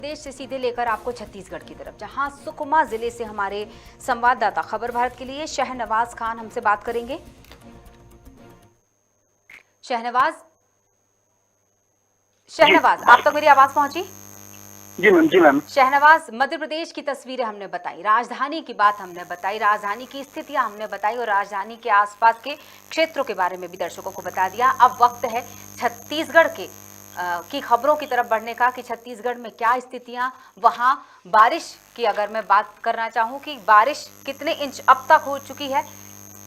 देश से सीधे लेकर आपको छत्तीसगढ़ की तरफ, जहां सुकमा जिले से हमारे संवाददाता खबर भारत के लिए शहनवाज खान हमसे बात करेंगे। शहनवाज, आप तक मेरी आवाज पहुंची? जी मैम। शहनवाज, मध्य प्रदेश की तस्वीरें हमने बताई, राजधानी की बात हमने बताई, राजधानी की स्थितियां हमने बताई और राजधानी के आसपास के क्षेत्रों के बारे में भी दर्शकों को बता दिया। अब वक्त है छत्तीसगढ़ की खबरों की तरफ बढ़ने का कि छत्तीसगढ़ में क्या स्थितियां, वहां बारिश की अगर मैं बात करना चाहूं कि बारिश कितने इंच अब तक हो चुकी है,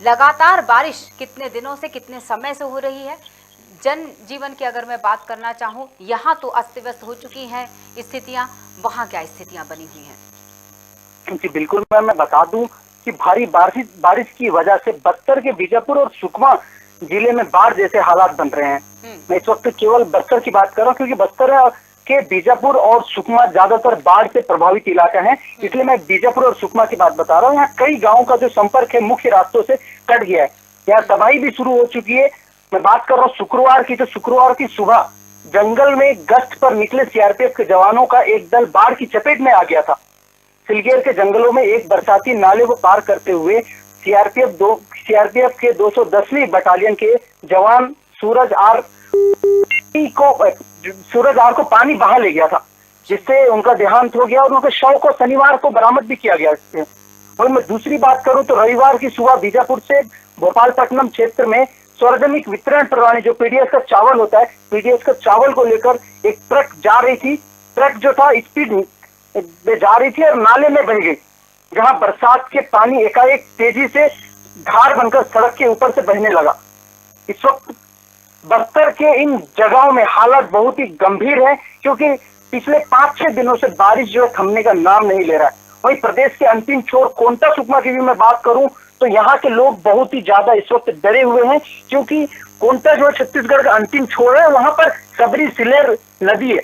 लगातार बारिश कितने दिनों से कितने समय से हो रही है, जन जीवन की अगर मैं बात करना चाहूं, यहाँ तो अस्त व्यस्त हो चुकी हैं स्थितियां, वहां क्या स्थितियां बनी हुई हैं? जी बिल्कुल मैम, मैं बता दूं कि भारी बारिश की वजह से बस्तर के बीजापुर और सुकमा जिले में बाढ़ जैसे हालात बन रहे हैं। मैं इस वक्त केवल बस्तर की बात कर रहा हूँ क्योंकि बस्तर के बीजापुर और सुकमा ज्यादातर बाढ़ से प्रभावित इलाका है, इसलिए मैं बीजापुर और सुकमा की बात बता रहा हूँ। यहाँ कई गाँव का जो संपर्क है मुख्य रास्तों से कट गया है, यहाँ तबाही भी शुरू हो चुकी है। मैं बात कर रहा हूँ शुक्रवार की सुबह जंगल में गश्त पर निकले सीआरपीएफ के जवानों का एक दल बाढ़ की चपेट में आ गया था। सिलगेर के जंगलों में एक बरसाती नाले को पार करते हुए सीआरपीएफ के 210वीं बटालियन के जवान सूरज आर को पानी बहा ले गया था, जिससे उनका देहांत हो गया और उनके शव को शनिवार को बरामद भी किया गया। और मैं दूसरी बात करूं तो रविवार की सुबह बीजापुर से भोपालपट्टनम क्षेत्र में सार्वजनिक वितरण प्रणाली जो पीडीएस का चावल होता है, पीडीएस का चावल को लेकर एक ट्रक जा रही थी। ट्रक जो था स्पीड में जा रही थी और नाले में बह गई, जहां बरसात के पानी एकाएक तेजी से धार बनकर सड़क के ऊपर से बहने लगा। इस वक्त बस्तर के इन जगहों में हालात बहुत ही गंभीर है क्योंकि पिछले 5-6 दिनों से बारिश जो है थमने का नाम नहीं ले रहा है। वहीं प्रदेश के अंतिम छोर कोंटा सुकमा की भी मैं बात करूं तो यहाँ के लोग बहुत ही ज्यादा इस वक्त डरे हुए हैं क्योंकि कोंटा जो है छत्तीसगढ़ का अंतिम छोर है, वहां पर सबरी सिलेर नदी है।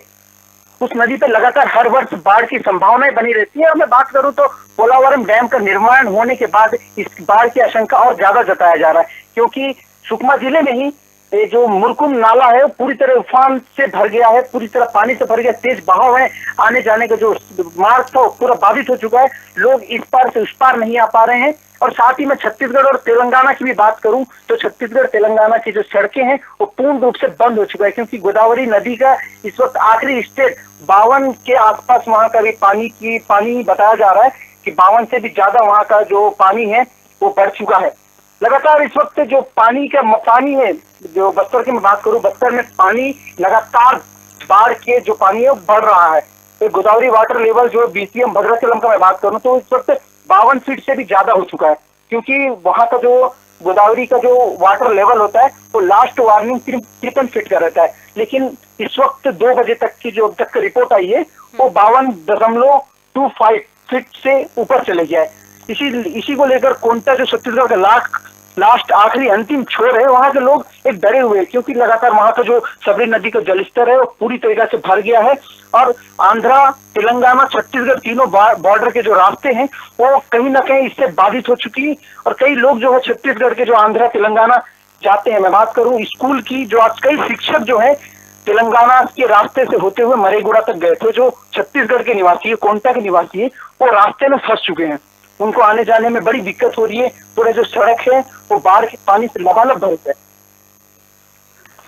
उस नदी पर लगातार हर वर्ष बाढ़ की संभावनाएं बनी रहती है। और मैं बात करूं तो पोलावरम डैम का निर्माण होने के बाद इस बाढ़ की आशंका और ज्यादा जताया जा रहा है क्योंकि सुकमा जिले में ही ये जो मुरकुम नाला है पूरी तरह उफान से भर गया है, पूरी तरह पानी से भर गया, तेज बहाव है, आने जाने का जो मार्ग था पूरा बाधित हो चुका है, लोग इस पार से उस पार नहीं आ पा रहे हैं। और साथ ही मैं छत्तीसगढ़ और तेलंगाना की भी बात करूं तो छत्तीसगढ़ तेलंगाना की जो सड़कें हैं वो पूर्ण रूप से बंद हो चुका है क्योंकि गोदावरी नदी का इस वक्त आखिरी स्टेज 52 के आसपास वहां का भी पानी बताया जा रहा है कि 52 से भी ज्यादा वहां का जो पानी है वो बढ़ चुका है। लगातार इस वक्त जो पानी है, जो बस्तर की मैं बात करूं, बस्तर में पानी लगातार बाढ़ के जो पानी है वो बढ़ रहा है। तो गोदावरी वाटर लेवल जो बीसीएम भद्राचलम का मैं बात करूं तो इस वक्त 52 फीट से भी ज्यादा हो चुका है क्योंकि वहां का जो गोदावरी का जो वाटर लेवल होता है वो लास्ट वार्निंग 53 फीट का रहता है, लेकिन इस वक्त 2 बजे तक की जो अब तक की रिपोर्ट आई है वो 52.25 फीट से ऊपर चले गया है। इसी को लेकर कोंटा जो छत्तीसगढ़ का लास्ट आखिरी अंतिम छोर है, वहां के लोग एक डरे हुए हैं क्योंकि लगातार वहां का जो सबरी नदी का जलस्तर है वो पूरी तरीके से भर गया है और आंध्रा, तेलंगाना, छत्तीसगढ़ तीनों बॉर्डर के जो रास्ते हैं वो कहीं ना कहीं इससे बाधित हो चुकी और कई लोग जो है छत्तीसगढ़ के जो आंध्रा तेलंगाना जाते हैं। मैं बात करूं स्कूल की, जो आज कई शिक्षक जो है तेलंगाना के रास्ते से होते हुए मरेगुड़ा तक गए थे, जो छत्तीसगढ़ के निवासी है, कोंटा के निवासी है, वो रास्ते में फंस चुके हैं, उनको आने जाने में बड़ी दिक्कत हो रही है। पूरे जो सड़क है वो बाढ़ के पानी से लबालब भर है।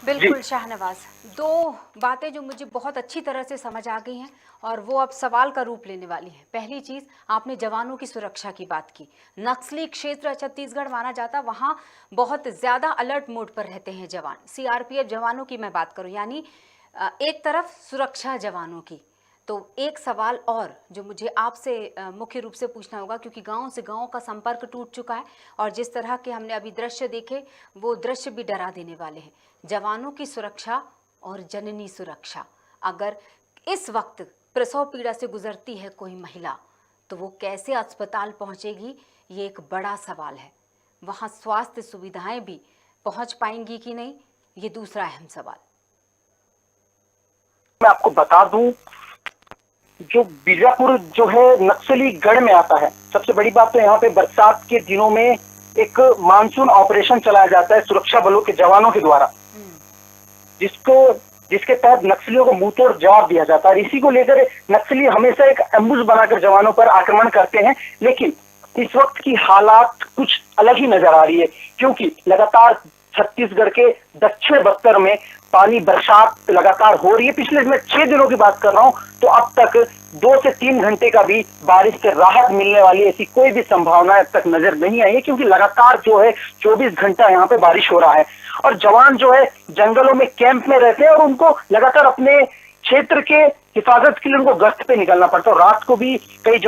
बिल्कुल शाहनवाज, 2 बातें जो मुझे बहुत अच्छी तरह से समझ आ गई हैं और वो अब सवाल का रूप लेने वाली है। पहली चीज, आपने जवानों की सुरक्षा की बात की। नक्सली क्षेत्र छत्तीसगढ़ माना जाता, वहां बहुत ज्यादा अलर्ट मोड पर रहते हैं जवान। सीआरपीएफ जवानों की मैं बात करूं, यानी एक तरफ सुरक्षा जवानों की, तो एक सवाल और जो मुझे आपसे मुख्य रूप से पूछना होगा क्योंकि गांव से गांव का संपर्क टूट चुका है और जिस तरह के हमने अभी दृश्य देखे वो दृश्य भी डरा देने वाले हैं। जवानों की सुरक्षा और जननी सुरक्षा, अगर इस वक्त प्रसव पीड़ा से गुजरती है कोई महिला तो वो कैसे अस्पताल पहुंचेगी, ये एक बड़ा सवाल है। वहां स्वास्थ्य सुविधाएं भी पहुंच पाएंगी कि नहीं, ये दूसरा अहम सवाल। मैं आपको बता दूं, जो बीजापुर जो है नक्सली गढ़ में आता है। सबसे बड़ी बात तो यहाँ पे बरसात के दिनों में एक मानसून ऑपरेशन चलाया जाता है सुरक्षा बलों के जवानों के द्वारा, जिसको जिसके तहत नक्सलियों को मुंहतोड़ जवाब दिया जाता है। इसी को लेकर नक्सली हमेशा एक एम्बुश बनाकर जवानों पर आक्रमण करते हैं, लेकिन इस वक्त की हालात कुछ अलग ही नजर आ रही है, क्योंकि लगातार छत्तीसगढ़ के दक्षिण बस्तर में पानी बरसात लगातार हो रही है। पिछले मैं 6 दिनों की बात कर रहा हूं, तो अब तक 2 से 3 घंटे का भी बारिश से राहत मिलने वाली ऐसी कोई भी संभावना अब तक नजर नहीं आई है, क्योंकि लगातार जो है 24 घंटा यहाँ पे बारिश हो रहा है और जवान जो है जंगलों में कैंप में रहते हैं और उनको लगातार अपने क्षेत्र के हिफाजत के लिए उनको गश्त पे निकलना पड़ता है। रात को भी कई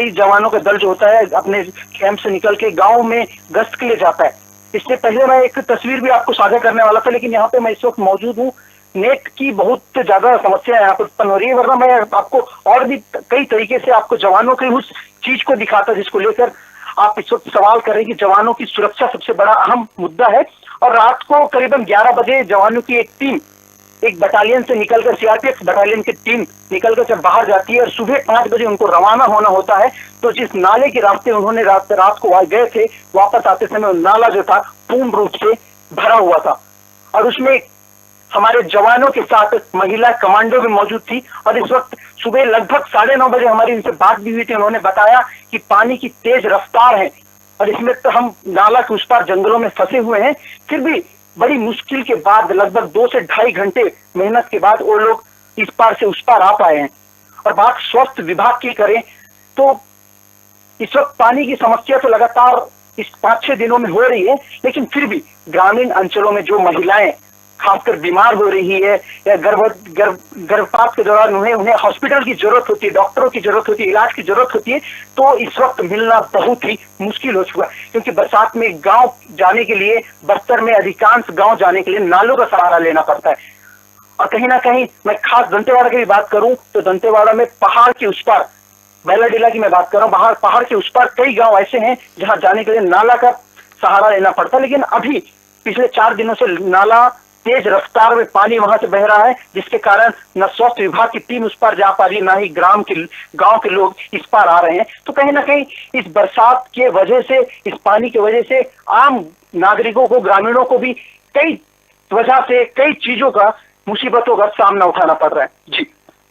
जवानों का दल जो होता है अपने कैंप से निकल के गाँव में गश्त के लिए जाता है। इससे पहले मैं एक तस्वीर भी आपको साझा करने वाला था, लेकिन यहाँ पे मैं इस वक्त मौजूद हूँ। नेट की बहुत ज्यादा समस्या यहाँ पर उत्पन्न हो रही है, वरना मैं आपको और भी कई तरीके से आपको जवानों की उस चीज को दिखाता जिसको लेकर आप इस वक्त सवाल कर रहे हैं कि जवानों की सुरक्षा सबसे बड़ा अहम मुद्दा है। और रात को करीबन 11 बजे जवानों की एक टीम एक बटालियन से निकलकर, सीआरपीएफ बटालियन की टीम निकलकर जब बाहर जाती है और सुबह 5 बजे उनको रवाना होना होता है, तो जिस नाले के रास्ते उन्होंने रात को गए थे, वापस आते समय नाला जो था पूर्ण रूप से भरा हुआ था और उसमें हमारे जवानों के साथ महिला कमांडो भी मौजूद थी। और इस वक्त सुबह लगभग 9:30 बजे हमारी उनसे बात भी हुई थी। उन्होंने बताया कि पानी की तेज रफ्तार है और इसमें तो हम नाला के उस पार जंगलों में फंसे हुए हैं, फिर भी बड़ी मुश्किल के बाद लगभग 2 से 2.5 घंटे मेहनत के बाद वो लोग इस पार से उस पार आ पाए हैं। और बात स्वास्थ्य विभाग की करें तो इस वक्त पानी की समस्या तो लगातार इस 5-6 दिनों में हो रही है, लेकिन फिर भी ग्रामीण अंचलों में जो महिलाएं खासकर बीमार हो रही है या गर्भपात के दौरान उन्हें हॉस्पिटल की जरूरत होती है, डॉक्टरों की जरूरत होती है, इलाज की जरूरत होती है, तो इस वक्त मिलना बहुत ही मुश्किल हो चुका है। क्योंकि बरसात में गांव जाने के लिए, बस्तर में अधिकांश गांव जाने के लिए नालों का सहारा लेना पड़ता है। और कहीं ना कहीं मैं खास दंतेवाड़ा की भी बात करूं तो दंतेवाड़ा में पहाड़ के उस पार, बैलाडीला की मैं बात कर रहा हूँ, पहाड़ के उस पार कई गांव ऐसे हैं जहां जाने के लिए नाला का सहारा लेना पड़ता है। लेकिन अभी पिछले 4 दिनों से नाला तेज रफ्तार में पानी वहां से बह रहा है, जिसके कारण न स्वास्थ्य विभाग की टीम उस पार जा पा रही है, ना ही गांव के लोग इस पार आ रहे हैं। तो कहीं ना कहीं इस बरसात के वजह से, इस पानी की वजह से आम नागरिकों को, ग्रामीणों को भी कई वजह से कई चीजों का, मुसीबतों का सामना उठाना पड़ रहा है। जी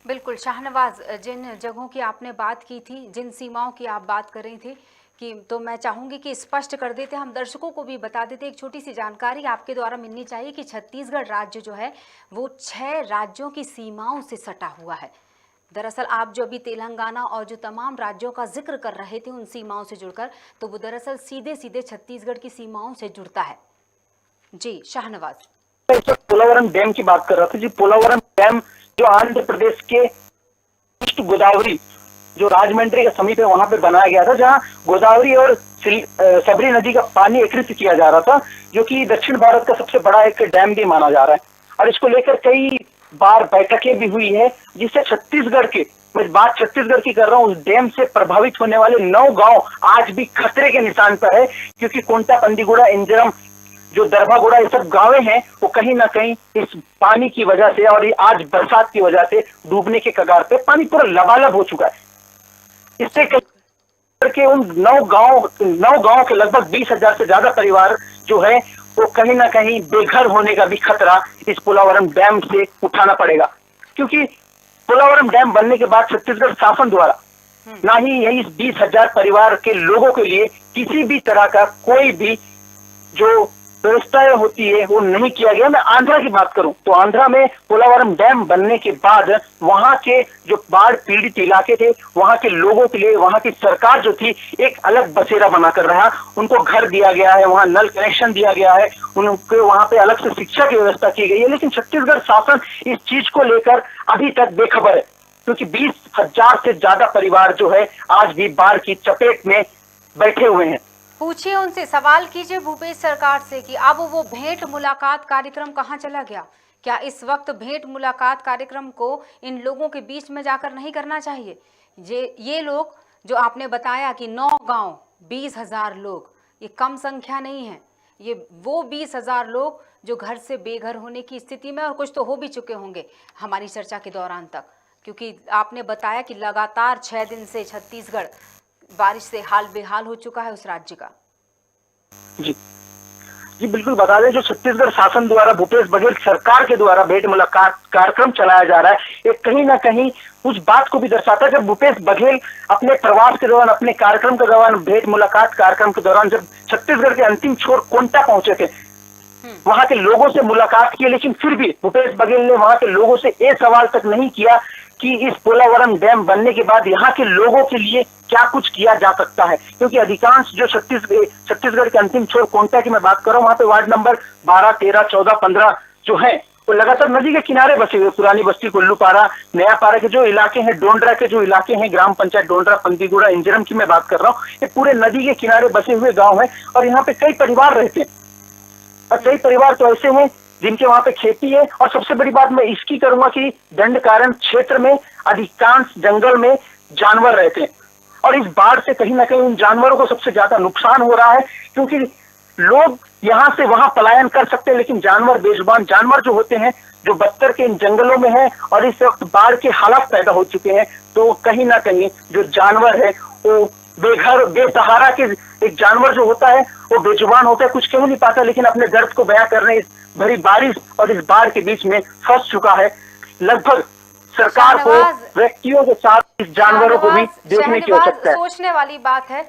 बिल्कुल शाहनवाज, जिन जगहों की आपने बात की थी, जिन सीमाओं की आप बात कर रही थी कि, तो मैं चाहूंगी कि स्पष्ट कर देते, हम दर्शकों को भी बता देते, एक छोटी सी जानकारी आपके द्वारा मिलनी चाहिए कि छत्तीसगढ़ राज्य जो है वो 6 राज्यों की सीमाओं से सटा हुआ है। दरअसल आप जो अभी तेलंगाना और जो तमाम राज्यों का जिक्र कर रहे थे उन सीमाओं से जुड़कर, तो वो दरअसल सीधे सीधे छत्तीसगढ़ की सीमाओं से जुड़ता है। जी शाहनवाज, पोलावरम डैम की बात कर रहा था जी। पोलावरम डैम जो आंध्र प्रदेश के ईस्ट गोदावरी जो राजमंड्री के समीप है वहां पे बनाया गया था, जहां गोदावरी और सबरी नदी का पानी एकत्रित किया जा रहा था, जो कि दक्षिण भारत का सबसे बड़ा एक डैम भी माना जा रहा है। और इसको लेकर कई बार बैठकें भी हुई है, जिससे छत्तीसगढ़ के, मैं बात छत्तीसगढ़ की कर रहा हूँ, उस डैम से प्रभावित होने वाले 9 गांव आज भी खतरे के निशान पर है, क्योंकि कोंटा, पंडीगुड़ा, इंजरम, जो दरबागुड़ा, ये सब गांवें हैं वो कहीं ना कहीं इस पानी की वजह से और आज बरसात की वजह से डूबने के कगार पे, पानी पूरा लबालब हो चुका है। इससे के उन 9 गांव के लगभग 20,000 से ज्यादा परिवार जो है वो कहीं ना कहीं बेघर होने का भी खतरा इस पोलावरम डैम से उठाना पड़ेगा। क्योंकि पोलावरम डैम बनने के बाद छत्तीसगढ़ शासन द्वारा ना ही यही 20,000 परिवार के लोगों के लिए किसी भी तरह का कोई भी जो व्यवस्थाएं होती है वो नहीं किया गया। मैं आंध्रा की बात करूं तो आंध्रा में पोलावरम डैम बनने के बाद वहां के जो बाढ़ पीड़ित इलाके थे, वहां के लोगों के लिए वहां की सरकार जो थी एक अलग बसेरा बनाकर रहा, उनको घर दिया गया है, वहां नल कनेक्शन दिया गया है, उनको वहां पे अलग से शिक्षा की व्यवस्था की गई है। लेकिन छत्तीसगढ़ शासन इस चीज को लेकर अभी तक बेखबर है, क्योंकि 20,000 से ज्यादा परिवार जो है आज भी बाढ़ की चपेट में बैठे हुए हैं। पूछिए उनसे, सवाल कीजिए भूपेश सरकार से कि अब वो भेंट मुलाकात कार्यक्रम कहाँ चला गया। क्या इस वक्त भेंट मुलाकात कार्यक्रम को इन लोगों के बीच में जाकर नहीं करना चाहिए? ये लोग जो आपने बताया कि 9 गांव 20,000 लोग, ये कम संख्या नहीं है, ये वो 20,000 लोग जो घर से बेघर होने की स्थिति में, और कुछ तो हो भी चुके होंगे हमारी चर्चा के दौरान तक, क्योंकि आपने बताया कि लगातार 6 दिन से छत्तीसगढ़ बारिश से हाल बेहाल हो चुका है उस राज्य का। जी जी बिल्कुल बता दें, जो छत्तीसगढ़ शासन द्वारा भूपेश बघेल सरकार के द्वारा भेंट मुलाकात कार्यक्रम चलाया जा रहा है, ये कहीं ना कहीं उस बात को भी दर्शाता है। जब भूपेश बघेल अपने प्रवास के दौरान, अपने कार्यक्रम के दौरान, भेंट मुलाकात कार्यक्रम के दौरान जब छत्तीसगढ़ के अंतिम छोर कोंटा पहुंचे थे, वहां के लोगों से मुलाकात की, लेकिन फिर भी भूपेश बघेल ने वहां के लोगों से ये सवाल तक नहीं किया कि इस पोलावरम डैम बनने के बाद यहाँ के लोगों के लिए क्या कुछ किया जा सकता है। क्योंकि अधिकांश जो छत्तीसगढ़ के अंतिम छोर कोंटा की मैं बात कर रहा हूँ, वहां पे वार्ड नंबर 12, 13, 14, 15 जो है वो लगातार नदी के किनारे बसे हुए। पुरानी बस्ती, कुल्लूपारा, नयापारा के जो इलाके हैं, डोंडरा के जो इलाके हैं, ग्राम पंचायत डोंडरा, पंतीगुड़ा, इंजरम की मैं बात कर रहा हूँ, ये पूरे नदी के किनारे बसे हुए गाँव है और यहाँ पे कई परिवार रहते हैं। और कई परिवार तो ऐसे हैं जिनके वहां पे खेती है। और सबसे बड़ी बात मैं इसकी करूंगा कि दंडकारण्य क्षेत्र में अधिकांश जंगल में जानवर रहते हैं और इस बाढ़ से कहीं ना कहीं उन जानवरों को सबसे ज्यादा नुकसान हो रहा है, क्योंकि लोग यहाँ से वहां पलायन कर सकते हैं, लेकिन जानवर, बेजुबान जानवर जो होते हैं, जो बस्तर के इन जंगलों में है और इस वक्त बाढ़ के हालात पैदा हो चुके हैं, तो कहीं ना कहीं जो जानवर है वो बेघर, बेसहारा के एक जानवर जो होता है वो बेजुबान होता है, कुछ कह नहीं पाता, लेकिन अपने दर्द को बयां करने इस भरी बारिश और इस बाढ़ के बीच में फंस चुका है। लगभग सरकार को व्यक्तियों के साथ इस जानवरों को भी देखने की आवश्यकता है। सोचने वाली बात है,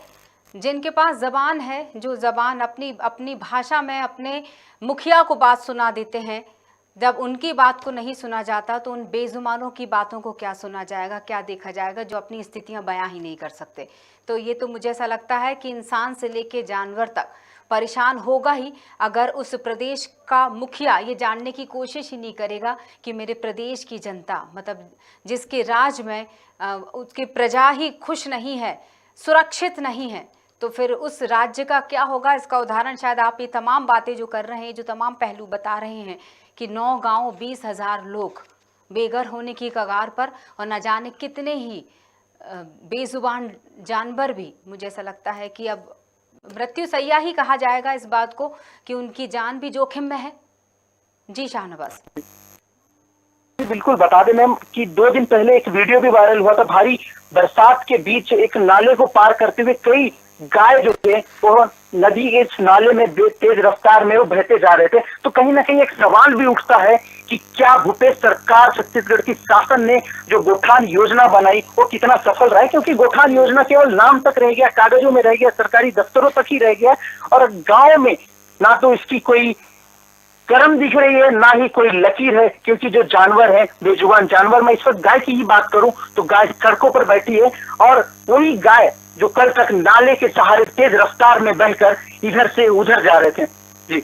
जिनके पास जबान है, जो जबान अपनी अपनी भाषा में अपने मुखिया को बात सुना देते हैं, जब उनकी बात को नहीं सुना जाता तो उन बेजुबानों की बातों को क्या सुना जाएगा, क्या देखा जाएगा, जो अपनी स्थितियां बयां ही नहीं कर सकते। तो ये तो मुझे ऐसा लगता है कि इंसान से लेके जानवर तक परेशान होगा ही अगर उस प्रदेश का मुखिया ये जानने की कोशिश ही नहीं करेगा कि मेरे प्रदेश की जनता, मतलब जिसके राज में उसकी प्रजा ही खुश नहीं है, सुरक्षित नहीं है, तो फिर उस राज्य का क्या होगा। इसका उदाहरण शायद आप ये तमाम बातें जो कर रहे हैं, जो तमाम पहलू बता रहे हैं कि 9 गांव, 20,000 लोग बेघर होने की कगार पर और न जाने कितने ही बेजुबान जानवर भी, मुझे ऐसा लगता है कि अब मृत्यु सैया ही कहा जाएगा इस बात को कि उनकी जान भी जोखिम में है। जी शाहनवाज। बिल्कुल बता दें मैम कि 2 दिन पहले एक वीडियो भी वायरल हुआ था। भारी बरसात के बीच एक नाले को पार करते हुए कई गाय जो थे वो नदी के इस नाले में तेज रफ्तार में वो बहते जा रहे थे। तो कहीं ना कहीं एक सवाल भी उठता है कि क्या भूपेश सरकार, छत्तीसगढ़ की शासन ने जो गोठान योजना बनाई वो कितना सफल रहा है, क्योंकि गोठान योजना केवल नाम तक रह गया, कागजों में रह गया, सरकारी दफ्तरों तक ही रह गया और गाँव में ना तो इसकी कोई कर्म दिख रही है, ना ही कोई लकीर है। क्योंकि जो जानवर है, बेजुबान जानवर, मैं इस वक्त गाय की ही बात करूं तो गाय सड़कों पर बैठी है और वही गाय जो कल तक नाले के सहारे तेज रफ्तार में बहकर इधर से उधर जा रहे थे। जी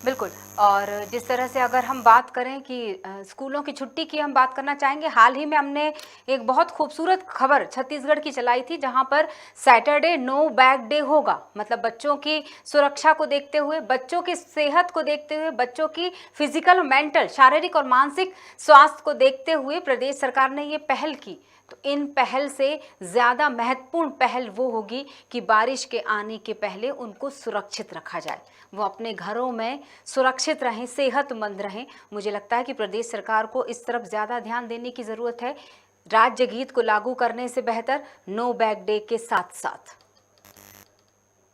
बिल्कुल। और जिस तरह से अगर हम बात करें कि स्कूलों की छुट्टी की हम बात करना चाहेंगे, हाल ही में हमने एक बहुत खूबसूरत खबर छत्तीसगढ़ की चलाई थी, जहां पर सैटरडे नो बैग डे होगा। मतलब बच्चों की सुरक्षा को देखते हुए, बच्चों की सेहत को देखते हुए, बच्चों की फिजिकल, मेंटल, शारीरिक और मानसिक स्वास्थ्य को देखते हुए प्रदेश सरकार ने ये पहल की। तो इन पहल से ज़्यादा महत्वपूर्ण पहल वो होगी कि बारिश के आने के पहले उनको सुरक्षित रखा जाए, वो अपने घरों में सुरक्षित रहें, सेहतमंद रहें। मुझे लगता है कि प्रदेश सरकार को इस तरफ ज़्यादा ध्यान देने की ज़रूरत है, राज्य गीत को लागू करने से बेहतर नो बैग डे के साथ साथ।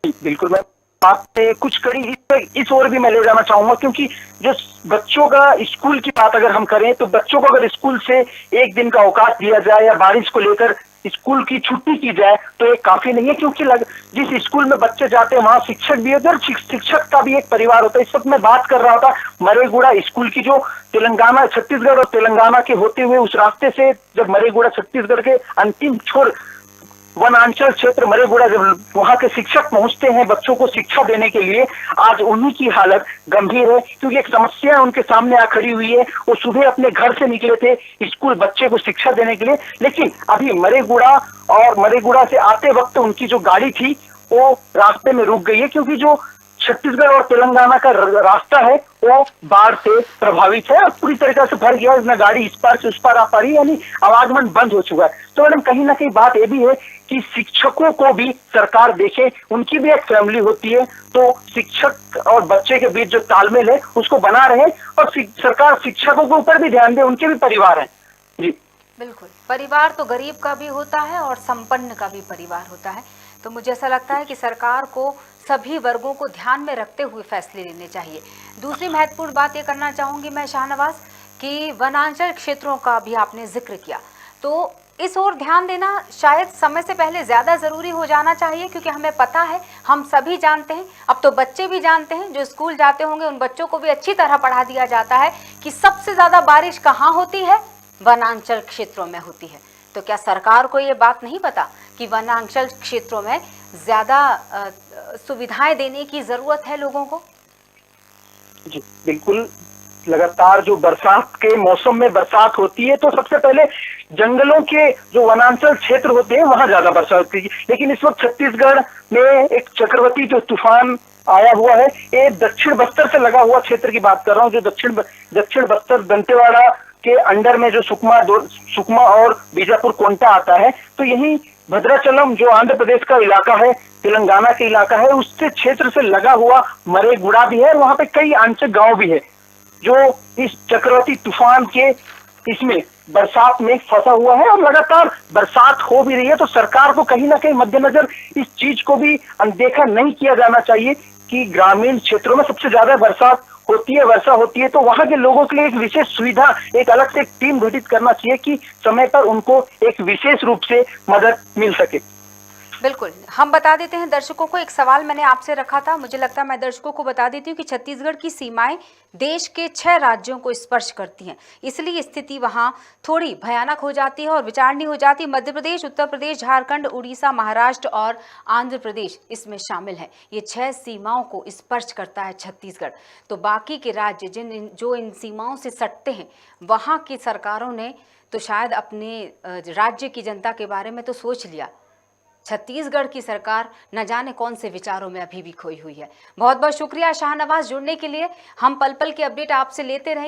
बिल्कुल, मैं बात से कुछ कड़ी इस ओर भी मैं ले जाना चाहूंगा, क्योंकि जो बच्चों का स्कूल की बात अगर हम करें तो बच्चों को अगर स्कूल से 1 दिन का अवकाश दिया जाए या बारिश को लेकर स्कूल की छुट्टी की जाए तो ये काफी नहीं है। क्योंकि जिस स्कूल में बच्चे जाते हैं वहां शिक्षक भी होते हैं और शिक्षक का भी एक परिवार होता है। इस वक्त मैं बात कर रहा था मरेगुड़ा स्कूल की, जो तेलंगाना, छत्तीसगढ़ और तेलंगाना के होते हुए उस रास्ते से जब मरेगुड़ा छत्तीसगढ़ के अंतिम छोर वनांचल क्षेत्र मरेगुड़ा जब वहां के शिक्षक पहुंचते हैं बच्चों को शिक्षा देने के लिए, आज उन्हीं की हालत गंभीर है। क्योंकि एक समस्या उनके सामने आ खड़ी हुई है। वो सुबह अपने घर से निकले थे स्कूल बच्चे को शिक्षा देने के लिए, लेकिन अभी मरेगुड़ा से आते वक्त उनकी जो गाड़ी थी वो रास्ते में रुक गई है, क्योंकि जो छत्तीसगढ़ और तेलंगाना का रास्ता है वो बाढ़ से प्रभावित है और पूरी तरीके से भर गया, इसमें गाड़ी इस पार से उस पार आ पा रही है, यानी आवागमन बंद हो चुका है। तो मैडम कहीं ना कहीं बात ये भी है कि शिक्षकों को भी सरकार देखे, उनकी भी एक फैमिली होती है, तो शिक्षक और बच्चे के बीच जो तालमेल है उसको बना रहे और सरकार शिक्षकों के ऊपर भी ध्यान दे, उनके भी परिवार है। जी बिल्कुल, परिवार तो गरीब का भी होता है और संपन्न का भी परिवार होता है। तो मुझे ऐसा लगता है कि सरकार को सभी वर्गों को ध्यान में रखते हुए फैसले लेने चाहिए। दूसरी महत्वपूर्ण बात ये करना चाहूँगी मैं शाहनवाज कि वनांचल क्षेत्रों का भी आपने जिक्र किया, तो इस ओर ध्यान देना शायद समय से पहले ज़्यादा ज़रूरी हो जाना चाहिए, क्योंकि हमें पता है, हम सभी जानते हैं, अब तो बच्चे भी जानते हैं, जो स्कूल जाते होंगे उन बच्चों को भी अच्छी तरह पढ़ा दिया जाता है कि सबसे ज़्यादा बारिश कहाँ होती है, वनांचल क्षेत्रों में होती है। तो क्या सरकार को ये बात नहीं पता कि वनांचल क्षेत्रों में ज़्यादा सुविधाएं देने की ज़रूरत है लोगों को? जी बिल्कुल, लगातार जो बरसात के मौसम में बरसात होती है तो सबसे पहले जंगलों के जो वनांचल क्षेत्र होते हैं वहां ज्यादा बरसात होती है। लेकिन इस वक्त छत्तीसगढ़ में एक चक्रवाती जो तूफान आया हुआ है, ये दक्षिण बस्तर से लगा हुआ क्षेत्र की बात कर रहा हूँ, जो दक्षिण बस्तर दंतेवाड़ा के अंडर में जो सुकमा और बीजापुर कोंटा आता है, तो यही भद्राचलम जो आंध्र प्रदेश का इलाका है, तेलंगाना के इलाका है, उससे क्षेत्र से लगा हुआ मरेगुड़ा भी है, और वहां पे कई आंशिक गांव भी है जो इस चक्रवाती तूफान के इसमें बरसात में फंसा हुआ है। और लगातार बरसात हो भी रही है, तो सरकार को कहीं ना कहीं मद्देनजर इस चीज को भी अनदेखा नहीं किया जाना चाहिए कि ग्रामीण क्षेत्रों में सबसे ज्यादा बरसात होती है, वर्षा होती है, तो वहां के लोगों के लिए एक विशेष सुविधा, एक अलग से एक टीम गठित करना चाहिए कि समय पर उनको एक विशेष रूप से मदद मिल सके। बिल्कुल, हम बता देते हैं दर्शकों को, एक सवाल मैंने आपसे रखा था, मुझे लगता है मैं दर्शकों को बता देती हूँ कि छत्तीसगढ़ की सीमाएं देश के 6 राज्यों को स्पर्श करती हैं, इसलिए स्थिति वहाँ थोड़ी भयानक हो जाती है और विचारणीय हो जाती है। मध्य प्रदेश, उत्तर प्रदेश, झारखंड, उड़ीसा, महाराष्ट्र और आंध्र प्रदेश इसमें शामिल है। ये 6 सीमाओं को स्पर्श करता है छत्तीसगढ़। तो बाकी के राज्य जो इन सीमाओं से सटते हैं, वहाँ की सरकारों ने तो शायद अपने राज्य की जनता के बारे में तो सोच लिया, छत्तीसगढ़ की सरकार न जाने कौन से विचारों में अभी भी खोई हुई है। बहुत बहुत शुक्रिया शाहनवाज जुड़ने के लिए। हम पल पल के अपडेट आपसे लेते रहेंगे।